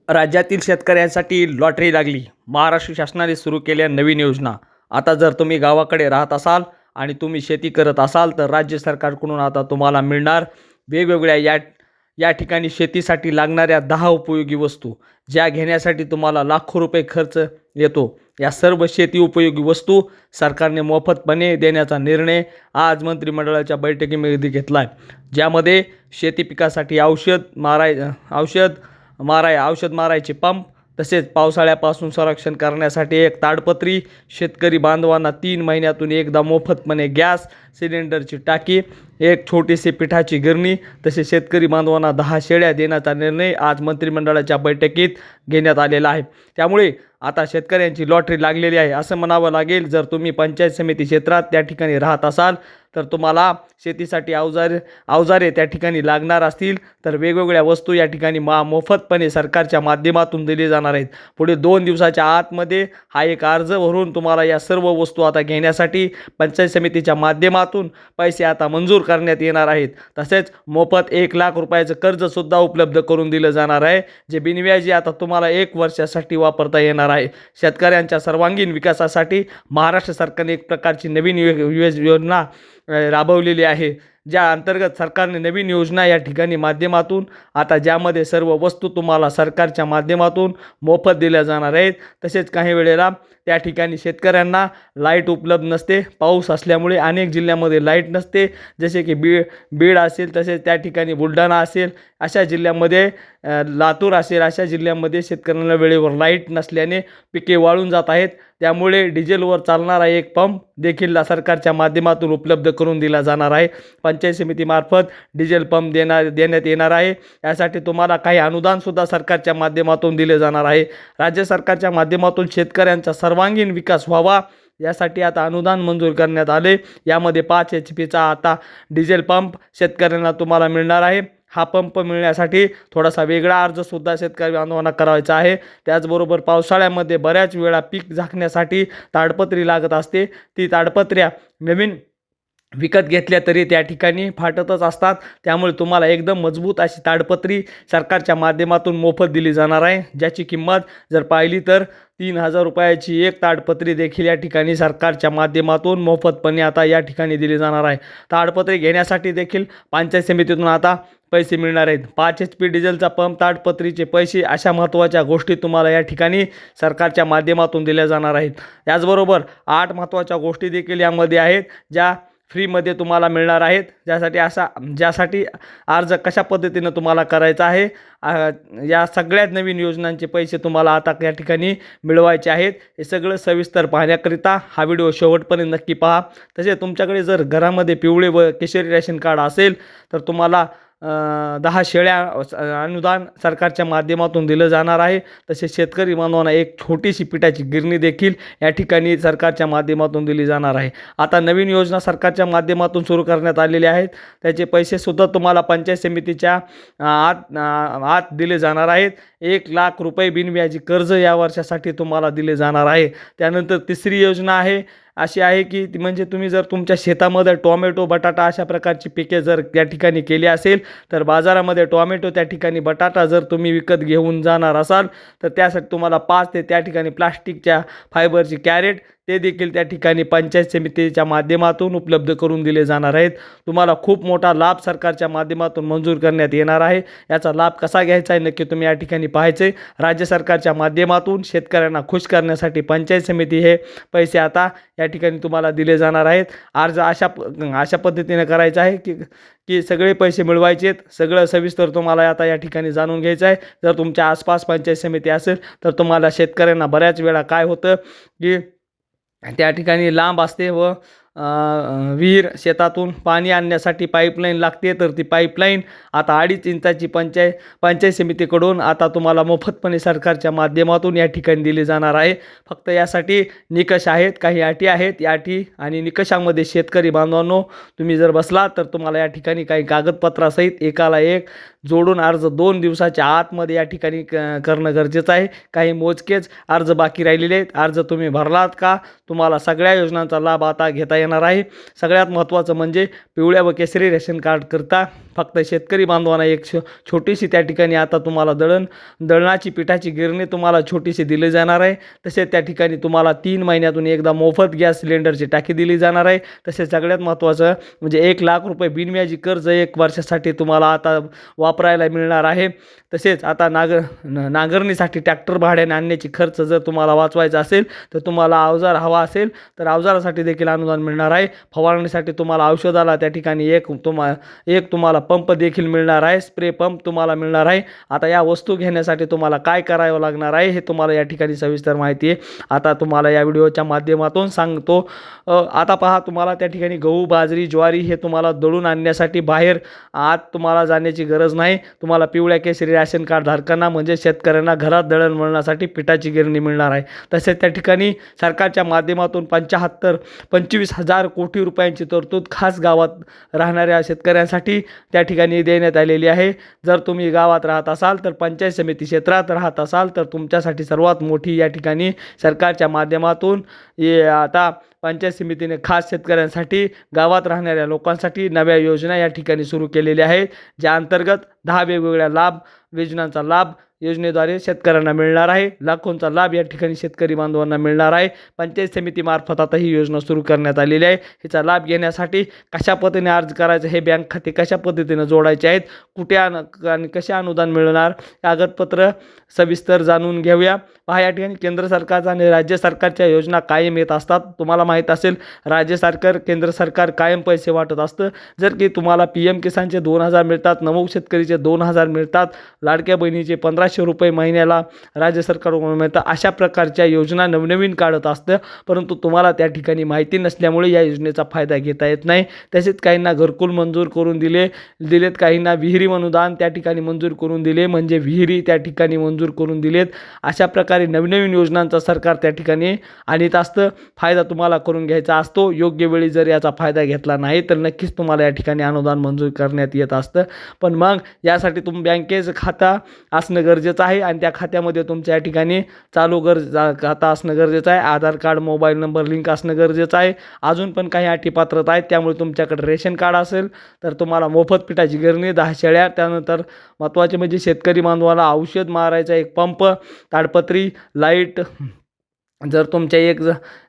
राज्यातील शेतकऱ्यांसाठी लॉटरी लागली. महाराष्ट्र शासनाने सुरू केल्या नवीन योजना. आता जर तुम्ही गावाकडे राहत असाल आणि तुम्ही शेती करत असाल तर राज्य सरकारकडून आता तुम्हाला मिळणार वेगवेगळ्या या ठिकाणी शेतीसाठी लागणाऱ्या 10 उपयोगी वस्तू, ज्या घेण्यासाठी तुम्हाला लाखो रुपये खर्च येतो. या सर्व शेती उपयोगी वस्तू सरकारने मोफतपणे देण्याचा निर्णय आज मंत्रिमंडळाच्या बैठकीमध्ये घेतला आहे. ज्यामध्ये शेती पिकासाठी औषध मारायचे पंप, तसेच पावसाळ्यापासून संरक्षण करण्यासाठी एक ताडपत्री, शेतकरी बांधवांना 3 महिन्यातून एकदा मोफतपणे गॅस सिलेंडरची टाकी, एक छोटीशी पिठाची गिरणी, तसेच शेतकरी बांधवांना 10 शेळ्या देण्याचा निर्णय आज मंत्रिमंडळाच्या बैठकीत घेण्यात आलेला आहे. त्यामुळे आता शेतकऱ्यांची लॉटरी लागलेली आहे असं म्हणावं लागेल. जर तुम्ही पंचायत समिती क्षेत्रात त्या ठिकाणी राहत असाल तर तुम्हाला शेतीसाठी अवजारे त्या ठिकाणी लागणार असतील तर वेगवेगळ्या वस्तू या ठिकाणी मोफतपणे सरकारच्या माध्यमातून दिली जाणार आहेत. पुढे 2 दिवसाच्या आतमध्ये हा एक अर्ज भरून तुम्हाला या सर्व वस्तू आता घेण्यासाठी पंचायत समितीच्या माध्यमातून पैसे आता मंजूर करण्यात येणार आहेत. तसेच मोफत 1 लाख रुपयाचं कर्जसुद्धा उपलब्ध करून दिलं जाणार आहे, जे बिनव्याजी आता तुम्हाला 1 वर्षासाठी वापरता येणार आहे. शेतकऱ्यांच्या सर्वांगीण विकासासाठी महाराष्ट्र सरकारने एक प्रकारची नवीन योजना राबवलेली आहे, ज्या अंतर्गत सरकारने नवीन योजना या ठिकाणी माध्यमातून आता ज्यामध्ये सर्व वस्तू तुम्हाला सरकारच्या माध्यमातून मोफत दिल्या जाणार आहेत. तसेच काही वेळेला त्या ठिकाणी शेतकऱ्यांना लाईट उपलब्ध नसते. पाऊस असल्यामुळे अनेक जिल्ह्यामध्ये लाईट नसते, जसे की बीड असेल, तसेच त्या ठिकाणी बुलढाणा असेल, अशा जिल्ह्यामध्ये लातूर असेल, अशा जिल्ह्यामध्ये शेतकऱ्यांना वेळेवर लाईट नसल्याने पिके वाळून जात आहेत. त्यामुळे डिझेलवर चालणारा एक पंप देखील सरकारच्या माध्यमातून उपलब्ध करून दिला जाणार आहे. पंचायत समितीमार्फत डिझेल पंप देण्यात येणार आहे. यासाठी तुम्हाला काही अनुदानसुद्धा सरकारच्या माध्यमातून दिले जाणार आहे. राज्य सरकारच्या माध्यमातून शेतकऱ्यांचा सर्वांगीण विकास व्हावा यासाठी आता अनुदान मंजूर करण्यात आले. यामध्ये 5 HP आता डिझेल पंप शेतकऱ्यांना तुम्हाला मिळणार आहे. हा पंप मिळण्यासाठी थोडासा वेगळा अर्जसुद्धा शेतकरी बांधवांना करायचा आहे. त्याचबरोबर पावसाळ्यामध्ये बऱ्याच वेळा पीक झाकण्यासाठी ताडपत्री लागत असते. ती ताडपत्र्या नवीन विकत घेतल्या तरी त्या ठिकाणी फाटतच असतात. त्यामुळे तुम्हाला एकदम मजबूत अशी ताडपत्री सरकारच्या माध्यमातून मोफत दिली जाणार आहे, ज्याची किंमत जर पाहिली तर 3000 रुपयाची एक ताडपत्री देखील या ठिकाणी सरकारच्या माध्यमातून मोफतपणे आता या ठिकाणी दिली जाणार आहे. ताडपत्री घेण्यासाठी देखील पंचायत समितीतून आता पैसे मिळणार आहेत. 5 HP डिझेलचा पंप, ताडपत्रीचे पैसे, अशा महत्त्वाच्या गोष्टी तुम्हाला या ठिकाणी सरकारच्या माध्यमातून दिल्या जाणार आहेत. त्याचबरोबर 8 महत्त्वाच्या गोष्टी देखील यामध्ये आहेत, ज्या फ्रीमध्ये तुम्हाला मिळणार आहेत. ज्यासाठी अर्ज कशा पद्धतीनं तुम्हाला करायचा आहे, या सगळ्यात नवीन योजनांचे पैसे तुम्हाला आता या ठिकाणी मिळवायचे आहेत. हे सगळं सविस्तर पाहण्याकरिता हा व्हिडिओ शेवटपर्यंत नक्की पहा. तसेच तुमच्याकडे जर घरामध्ये पिवळे व केशरी रेशन कार्ड असेल तर तुम्हाला 10 शेळ्या अनुदान सरकारच्या माध्यमातून दिलं जाणार आहे. तसेच शेतकरी बांधवांना एक छोटीशी पिठाची गिरणी देखील या ठिकाणी सरकारच्या माध्यमातून दिली जाणार आहे. आता नवीन योजना सरकारच्या माध्यमातून सुरू करण्यात आलेल्या आहेत. त्याचे पैसेसुद्धा तुम्हाला पंचायत समितीच्या आत दिले जाणार आहेत. 1 लाख रुपये बिनव्याजी कर्ज या वर्षासाठी तुम्हाला दिले जाणार आहे. त्यानंतर तिसरी योजना अशी आहे की म्हणजे तुम्ही जर तुमच्या शेतामध्ये टोमॅटो, बटाटा अशा प्रकारची पिके जर त्या ठिकाणी केली असेल तर बाजारामध्ये टोमॅटो, त्या ठिकाणी बटाटा जर तुम्ही विकत घेऊन जाणार असाल तर त्यासाठी तुम्हाला 5 ते त्या ठिकाणी प्लास्टिकच्या फायबरची कॅरेट ते देखील त्या ठिकाणी पंचायत समितीच्या माध्यमातून उपलब्ध करून दिले जाणार आहेत. तुम्हाला खूप मोठा लाभ सरकारच्या माध्यमातून मंजूर करण्यात येणार आहे. याचा लाभ कसा घ्यायचा आहे नक्की तुम्ही या ठिकाणी पाहायचे. राज्य सरकारच्या माध्यमातून शेतकऱ्यांना खुश करण्यासाठी पंचायत समिती हे पैसे आता या ठिकाणी तुम्हाला दिले जाणार आहेत. अर्ज अशा पद्धतीने करायचा आहे की सगळे पैसे मिळवायचे आहेत. सगळं सविस्तर तुम्हाला आता या ठिकाणी जाणून घ्यायचं आहे. जर तुमच्या आसपास पंचायत समिती असेल तर तुम्हाला शेतकऱ्यांना बऱ्याच वेळा काय होतं की त्या ठिकाणी लांब असते व विहीर, शेतातून पाणी आणण्यासाठी पाईपलाईन लागते, तर ती पाईपलाईन आता 2.5 इंचाची पंचायत समितीकडून आता तुम्हाला मोफतपणे सरकारच्या माध्यमातून या ठिकाणी दिली जाणार आहे. फक्त यासाठी निकष आहेत, काही अटी आहेत. या अटी आणि निकषामध्ये शेतकरी बांधवांनो तुम्ही जर बसला तर तुम्हाला या ठिकाणी काही कागदपत्रासहित एकाला एक जोडून अर्ज 2 दिवसाच्या आतमध्ये या ठिकाणी करणं गरजेचं आहे. काही मोजकेच अर्ज बाकी राहिलेले आहेत. अर्ज तुम्ही भरलात का तुम्हाला सगळ्या योजनांचा लाभ आता घेता येणार आहे. सगळ्यात महत्त्वाचं म्हणजे पिवळ्या व केसरी रेशन कार्ड करता फक्त शेतकरी बांधवांना एक छोटीशी त्या ठिकाणी आता तुम्हाला दळणाची पिठाची गिरणी तुम्हाला छोटीशी दिली जाणार आहे. तसेच त्या ठिकाणी तुम्हाला 3 महिन्यातून एकदा मोफत गॅस सिलेंडरची टाकी दिली जाणार आहे. तसेच सगळ्यात महत्त्वाचं म्हणजे 1 लाख रुपये बिनव्याजी कर्ज 1 वर्षासाठी तुम्हाला आता वापरायला मिळणार आहे. तसेच आता नांगरणीसाठी ट्रॅक्टर भाड्याने आणण्याची खर्च जर तुम्हाला वाचवायचा असेल तर तुम्हाला अवजार हवा असेल तर अवजारासाठी देखील अनुदान मिळणार आहे. फवारणीसाठी तुम्हाला औषधाला त्या ठिकाणी एक तुम्हाला पंप देखील मिळणार आहे. स्प्रे पंप तुम्हाला मिळणार आहे. आता या वस्तू घेण्यासाठी तुम्हाला काय करावं लागणार आहे हे तुम्हाला या ठिकाणी सविस्तर माहिती आहे आता तुम्हाला या व्हिडिओच्या माध्यमातून सांगतो. आता पहा, तुम्हाला त्या ठिकाणी गहू, बाजरी, ज्वारी हे तुम्हाला दळून आणण्यासाठी बाहेर आत तुम्हाला जाण्याची गरज नाही. तुम्हाला पिवळ्या केसरी राशन कार्ड धारकांना म्हणजे शेतकऱ्यांना घरात दळणवळणासाठी पिठाची गिरणी मिळणार आहे. तसेच त्या ठिकाणी सरकारच्या माध्यमातून 25,000 कोटी रुपयांची तरतूद खास गावात राहणाऱ्या शेतकऱ्यांसाठी त्या ठिकाणी देण्यात आलेली आहे. जर तुम्ही गावात राहत असाल तर पंचायत समिती क्षेत्रात राहत असाल तर तुमच्यासाठी सर्वात मोठी या ठिकाणी सरकारच्या माध्यमातून आता पंचायत समितीने खास शेतकऱ्यांसाठी गावात राहणाऱ्या लोकांसाठी नव्या योजना या ठिकाणी सुरू केलेल्या आहेत, ज्या अंतर्गत 10 वेगवेगळ्या योजनांचा लाभ योजनेद्वारे शेतकऱ्यांना मिळणार आहे. लाखोंचा लाभ या ठिकाणी शेतकरी बांधवांना मिळणार आहे. पंचायत समितीमार्फत आता ही योजना सुरू करण्यात आलेली आहे. हिचा लाभ घेण्यासाठी कशा पद्धतीने अर्ज करायचं, हे बँक खाते कशा पद्धतीने जोडायचे आहेत, कुठे आणि कसे अनुदान मिळणार, कागदपत्र सविस्तर जाणून घेऊया. पहा, या ठिकाणी केंद्र सरकारचा आणि राज्य सरकारच्या योजना कायम येत असतात. तुम्हाला माहीत असेल राज्य सरकार केंद्र सरकार कायम पैसे वाटत असतं. जर की तुम्हाला PM किसानचे 2,000 मिळतात, नमो शेतकरीचे 2,000 मिळतात, लाडक्या बहिणीचे 1,500 रुपये महिन्याला राज्य सरकारकडून मिळतात. अशा प्रकारच्या योजना नवनवीन काढत असतं, परंतु तुम्हाला त्या ठिकाणी माहिती नसल्यामुळे या योजनेचा फायदा घेता येत नाही. तसेच काहींना घरकुल मंजूर करून दिलेत, काहींना विहिरी अनुदान त्या ठिकाणी मंजूर करून दिले, म्हणजे विहिरी त्या ठिकाणी मंजूर करून दिलेत. अशा प्रकारे नवीन योजनांचा सरकार त्या ठिकाणी आणत असतं. फायदा तुम्हाला करून घ्यायचा असतो. योग्य वेळी जर याचा फायदा घेतला नाही तर नक्कीच तुम्हाला या ठिकाणी अनुदान मंजूर करण्यात येत असतं. पण मग यासाठी बँकेचं खाता असणं गरजेचं आहे आणि त्या खात्यामध्ये तुमच्या या ठिकाणी चालू खाता असणं गरजेचं आहे. आधार कार्ड, मोबाईल नंबर लिंक असणं गरजेचं आहे. अजून पण काही अटी पात्रता आहेत. त्यामुळे तुमच्याकडे रेशन कार्ड असेल तर तुम्हाला मोफत पिठाची गिरणी, 10 शेळ्या, त्यानंतर महत्त्वाचे म्हणजे शेतकरी बांधवाला औषध मारायचा एक पंप, ताडपत्री, लाईट. जर तुमच्या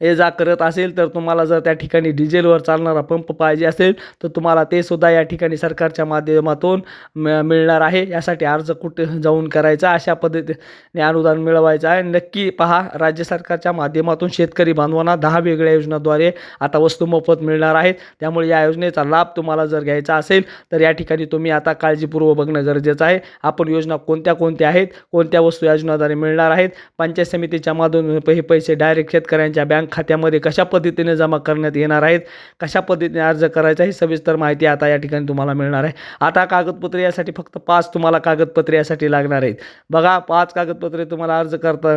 ये जा करत असेल तर तुम्हाला जर त्या ठिकाणी डिझेलवर चालणारा पंप पाहिजे असेल तर तुम्हाला ते सुद्धा या ठिकाणी सरकारच्या माध्यमातून मिळणार आहे. यासाठी अर्ज कुठे जाऊन करायचा, अशा पद्धतीने अनुदान मिळवायचं आहे. नक्की पहा, राज्य सरकारच्या माध्यमातून शेतकरी बांधवांना 10 वेगळ्या योजनांद्वारे आता वस्तू मोफत मिळणार आहेत. त्यामुळे या योजनेचा लाभ तुम्हाला जर घ्यायचा असेल तर या ठिकाणी तुम्ही आता काळजीपूर्वक बघणं गरजेचं आहे. आपण योजना कोणत्या आहेत, कोणत्या वस्तू योजनाद्वारे मिळणार आहेत, पंचायत समितीच्या माध्यमातून हे पैसे डायरेक्ट शेतकऱ्यांच्या बँक खात्यामध्ये कशा पद्धतीने जमा करण्यात येणार आहेत, कशा पद्धतीने अर्ज करायचा ही सविस्तर माहिती आता या ठिकाणी तुम्हाला मिळणार आहे. आता कागदपत्रे यासाठी फक्त 5 तुम्हाला कागदपत्रे यासाठी लागणार आहेत. बघा, 5 कागदपत्रे तुम्हाला अर्ज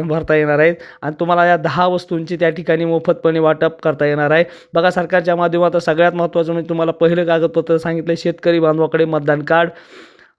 भरता येणार आहेत आणि तुम्हाला या 10 वस्तूंची त्या ठिकाणी मोफतपणे वाटप करता येणार आहे. बघा, सरकारच्या माध्यमातून सगळ्यात महत्त्वाचं म्हणजे तुम्हाला पहिलं कागदपत्र सांगितलं शेतकरी बांधवाकडे मतदान कार्ड.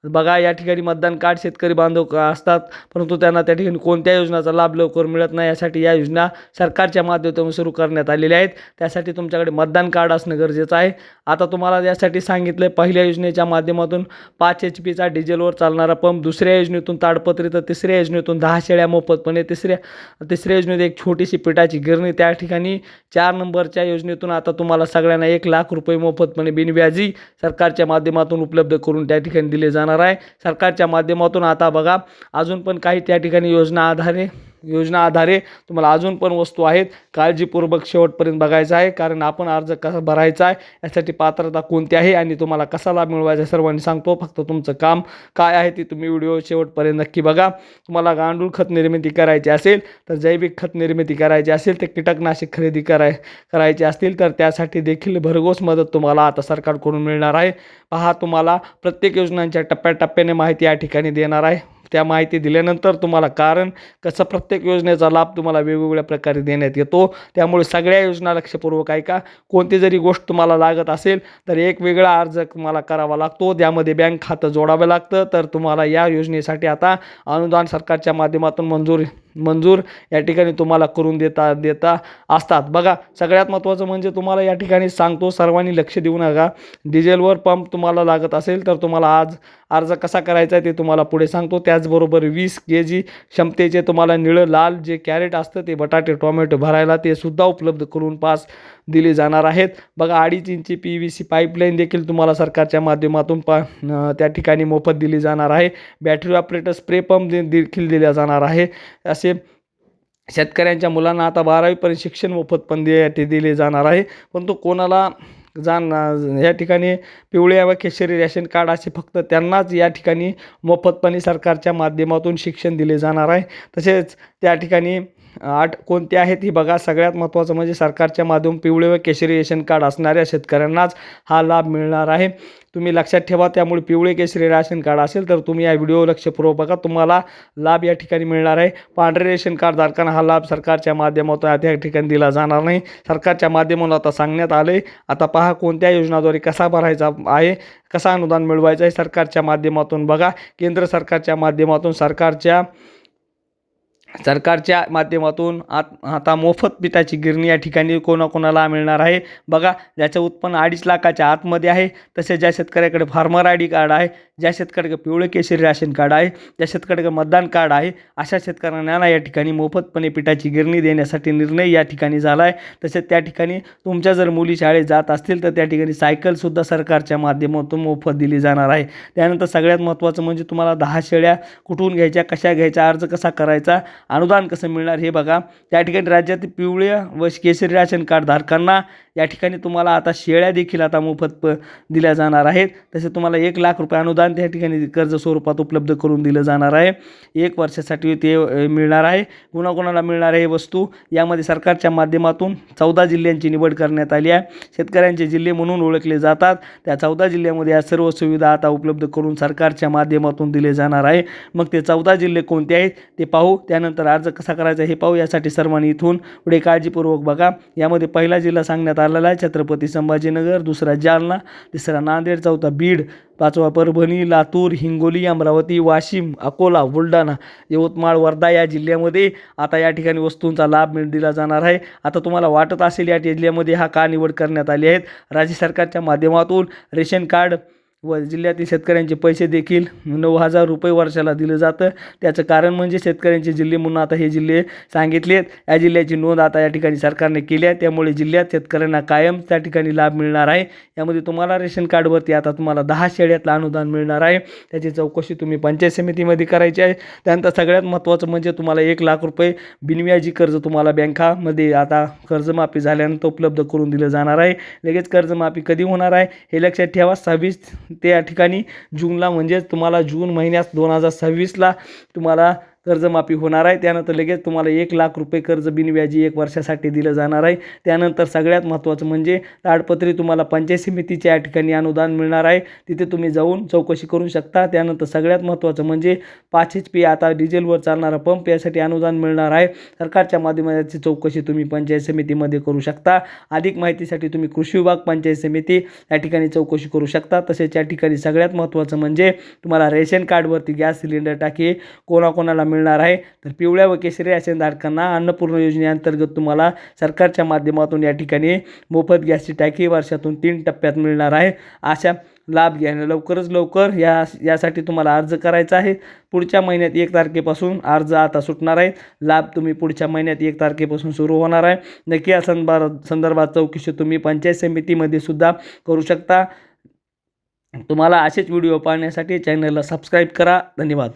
बघा, या ठिकाणी मतदान कार्ड शेतकरी बांधव असतात, परंतु त्यांना त्या ठिकाणी कोणत्या योजनाचा लाभ लवकर मिळत नाही. यासाठी या योजना सरकारच्या माध्यमातून सुरू करण्यात आलेल्या आहेत. त्यासाठी तुमच्याकडे मतदान कार्ड असणं गरजेचं आहे. आता तुम्हाला यासाठी सांगितलं पहिल्या योजनेच्या माध्यमातून 5 HP डिझेलवर चालणारा पंप, दुसऱ्या योजनेतून ताडपत्री, तर तिसऱ्या योजनेतून 10 शेळ्या मोफतपणे, तिसऱ्या योजनेत एक छोटीशी पिठाची गिरणी. त्या ठिकाणी 4 नंबरच्या योजनेतून आता तुम्हाला सगळ्यांना 1 लाख रुपये मोफतपणे बिनव्याजी सरकारच्या माध्यमातून उपलब्ध करून त्या ठिकाणी दिले जाणार आहे. सरकारच्या माध्यमातून आता बघा, अजून पण काही त्या ठिकाणी योजना आधारे तुम्हाला अजून पण वस्तू आहेत. काळजीपूर्वक शेवटपर्यंत बघायचं आहे, कारण आपण अर्ज कसा भरायचा आहे, यासाठी पात्रता कोणती आहे आणि तुम्हाला कसा लाभ मिळवायचा सर्वांनी सांगतो. फक्त तुमचं काम काय आहे ते तुम्ही व्हिडिओ शेवटपर्यंत नक्की बघा. तुम्हाला गांडूळ खत निर्मिती करायची असेल तर जैविक खत निर्मिती करायची असेल तर कीटकनाशक खरेदी करायची असतील तर त्यासाठी देखील भरघोस मदत तुम्हाला आता सरकारकडून मिळणार आहे. पहा, तुम्हाला प्रत्येक योजनांच्या टप्प्याटप्प्याने माहिती या ठिकाणी देणार आहे. त्या माहिती दिल्यानंतर तुम्हाला कारण कसं प्रत्येक योजनेचा लाभ तुम्हाला वेगवेगळ्या प्रकारे देण्यात येतो. त्यामुळे सगळ्या योजना लक्षपूर्वक ऐका. कोणती जरी गोष्ट तुम्हाला लागत असेल तर एक वेगळा अर्ज तुम्हाला करावा लागतो, त्यामध्ये बँक खातं जोडावं लागतं, तर तुम्हाला या योजनेसाठी आता अनुदान सरकारच्या माध्यमातून मंजूर मंजूर या ठिकाणी तुम्हाला करून देता असतात. बघा, सगळ्यात महत्त्वाचं म्हणजे तुम्हाला या ठिकाणी सांगतो, सर्वांनी लक्ष देऊ नका. डिझेलवर पंप तुम्हाला लागत असेल तर तुम्हाला आज अर्ज कसा करायचा आहे ते तुम्हाला पुढे सांगतो. त्याचबरोबर 20 kg क्षमतेचे तुम्हाला निळं लाल जे कॅरेट असतं ते बटाटे टोमॅटो भरायला ते सुद्धा उपलब्ध करून पास दिले जाणार आहेत. बघा, 2.5 इंची PVC पाईपलाईन देखील तुम्हाला सरकारच्या माध्यमातून त्या ठिकाणी मोफत दिली जाणार आहे. बॅटरी ऑपरेटर स्प्रे पंप देखील दिला जाणार आहे. असे शेतकऱ्यांच्या मुलांना आता 12वीपर्यंत शिक्षण मोफत पण दिले जाणार आहे. परंतु कोणाला या ठिकाणी पिवळे व केशरी रेशन कार्ड असे फक्त त्यांनाच या ठिकाणी मोफतपणे सरकारच्या माध्यमातून शिक्षण दिले जाणार आहे. तसेच त्या ठिकाणी कोणते आहेत ही बघा. सगळ्यात महत्त्वाचं म्हणजे सरकारच्या माध्यमातून पिवळे व केशरी रेशन कार्ड असणाऱ्या शेतकऱ्यांनाच हा लाभ मिळणार आहे. तुम्ही लक्षात ठेवा. त्यामुळे पिवळे केशरी रेशन कार्ड असेल तर तुम्ही या व्हिडिओ लक्षपूर्वक बघा, तुम्हाला लाभ या ठिकाणी मिळणार आहे. पांढरे रेशन कार्ड धारकांना हा लाभ सरकारच्या माध्यमातून त्या ठिकाणी दिला जाणार नाही. सरकारच्या माध्यमातून आता सांगण्यात आले. आता पहा कोणत्या योजनाद्वारे कसा भरायचा आहे, कसा अनुदान मिळवायचं आहे सरकारच्या माध्यमातून बघा. केंद्र सरकारच्या माध्यमातून सरकारच्या माध्यमातून आता मोफत पिठाची गिरणी या ठिकाणी कोणाकोणाला मिळणार आहे बघा. ज्याचं उत्पन्न 2.5 लाखाच्या आतमध्ये आहे, तसेच ज्या शेतकऱ्याकडे फार्मर ID कार्ड आहे, ज्या शेतकऱ्याकडे पिवळे केशरी राशन कार्ड आहे, ज्या शेतकऱ्याकडे मतदान कार्ड आहे, अशा शेतकऱ्यांना या ठिकाणी मोफतपणे पिठाची गिरणी देण्यासाठी निर्णय या ठिकाणी झाला आहे. तसेच त्या ठिकाणी तुमच्या जर मुली शाळेत जात असतील तर त्या ठिकाणी सायकलसुद्धा सरकारच्या माध्यमातून मोफत दिली जाणार आहे. त्यानंतर सगळ्यात महत्त्वाचं म्हणजे तुम्हाला 10 शेळ्या कुठून घ्यायच्या, कशा घ्यायच्या, अर्ज कसा करायचा, अनुदान कसं मिळणार हे बघा. त्या ठिकाणी राज्यातील पिवळे व केशरी राशन कार्ड धारकांना या ठिकाणी तुम्हाला आता शेळ्या देखील आता मोफत दिल्या जाणार आहेत. तसे तुम्हाला 1 लाख रुपये अनुदान त्या ठिकाणी कर्ज स्वरूपात उपलब्ध करून दिलं जाणार आहे. 1 वर्षासाठी ते मिळणार आहे. कोणाकोणाला मिळणार आहे वस्तू, यामध्ये सरकारच्या माध्यमातून 14 जिल्ह्यांची निवड करण्यात आली आहे. शेतकऱ्यांचे जिल्हे म्हणून ओळखले जातात. त्या 14 जिल्ह्यामध्ये या सर्व सुविधा आता उपलब्ध करून सरकारच्या माध्यमातून दिले जाणार आहे. मग ते 14 जिल्हे कोणते आहेत ते पाहू. त्यानंतर अर्ज कसा करायचा हे पाहू. यासाठी सर्वांनी इथून पुढे काळजीपूर्वक बघा. यामध्ये पहिला जिल्हा सांगण्यात आलेला आहे छत्रपती संभाजीनगर, दुसरा जालना, तिसरा नांदेड, चौथा बीड, 5वा परभणी, लातूर, हिंगोली, अमरावती, वाशिम, अकोला, बुलढाणा, यवतमाळ, वर्धा या जिल्ह्यामध्ये आता या ठिकाणी वस्तूंचा लाभ दिला जाणार आहे. आता तुम्हाला वाटत असेल या जिल्ह्यामध्ये हा का निवड करण्यात आली आहेत. राज्य सरकारच्या माध्यमातून रेशन कार्ड व जिल्ह्यातील शेतकऱ्यांचे पैसे देखील 9,000 रुपये वर्षाला दिलं जातं. त्याचं कारण म्हणजे शेतकऱ्यांचे जिल्हे म्हणून आता हे जिल्हे सांगितलेत. या जिल्ह्याची नोंद आता या ठिकाणी सरकारने केली आहे. त्यामुळे जिल्ह्यात शेतकऱ्यांना कायम त्या ठिकाणी लाभ मिळणार आहे. यामध्ये तुम्हाला रेशन कार्डवरती आता तुम्हाला 10 शेळ्यातलं अनुदान मिळणार आहे. त्याची चौकशी तुम्ही पंचायत समितीमध्ये करायची आहे. त्यानंतर सगळ्यात महत्त्वाचं म्हणजे तुम्हाला 1 लाख रुपये बिनव्याजी कर्ज तुम्हाला बँकामध्ये आता कर्जमाफी झाल्यानंतर उपलब्ध करून दिलं जाणार आहे. लगेच कर्जमाफी कधी होणार आहे हे लक्षात ठेवा. 26 ते या ठिकाणी जूनला, म्हणजे तुम्हाला जून महिन्यात 2026ला तुम्हाला कर्जमाफी होणार आहे. त्यानंतर लगेच तुम्हाला 1 लाख रुपये कर्ज बिनव्याजी 1 वर्षासाठी दिलं जाणार आहे. त्यानंतर सगळ्यात महत्त्वाचं म्हणजे ताडपत्री तुम्हाला पंचायत समितीच्या या ठिकाणी अनुदान मिळणार आहे. तिथे तुम्ही जाऊन चौकशी करू शकता. त्यानंतर सगळ्यात महत्त्वाचं म्हणजे 5 HP आता डिझेलवर चालणारा पंप, यासाठी अनुदान मिळणार आहे. सरकारच्या माध्यमाची चौकशी तुम्ही पंचायत समितीमध्ये करू शकता. अधिक माहितीसाठी तुम्ही कृषी विभाग पंचायत समिती या ठिकाणी चौकशी करू शकता. तसेच या ठिकाणी सगळ्यात महत्त्वाचं म्हणजे तुम्हाला रेशन कार्डवरती गॅस सिलेंडर टाकी कोणाकोणाला मिळणार आहे तर पिवळ्या व केशरी राशनधारकांना अन्नपूर्णा योजनेअंतर्गत तुम्हाला सरकारच्या माध्यमातून या ठिकाणी मोफत गॅसची टाकी वर्षातून 3 टप्प्यात मिळणार आहे. अशा लाभ घ्यायला लवकरच लवकर यासाठी तुम्हाला अर्ज करायचा आहे. पुढच्या महिन्यात 1 तारखेपासून अर्ज आता सुटणार आहे. लाभ तुम्ही पुढच्या महिन्यात 1 तारखेपासून सुरू होणार आहे. नक्की या संदर्भात चौकशी तुम्ही पंचायत समितीमध्ये सुद्धा करू शकता. तुम्हाला असेच व्हिडिओ पाहण्यासाठी चॅनलला सबस्क्राईब करा. धन्यवाद.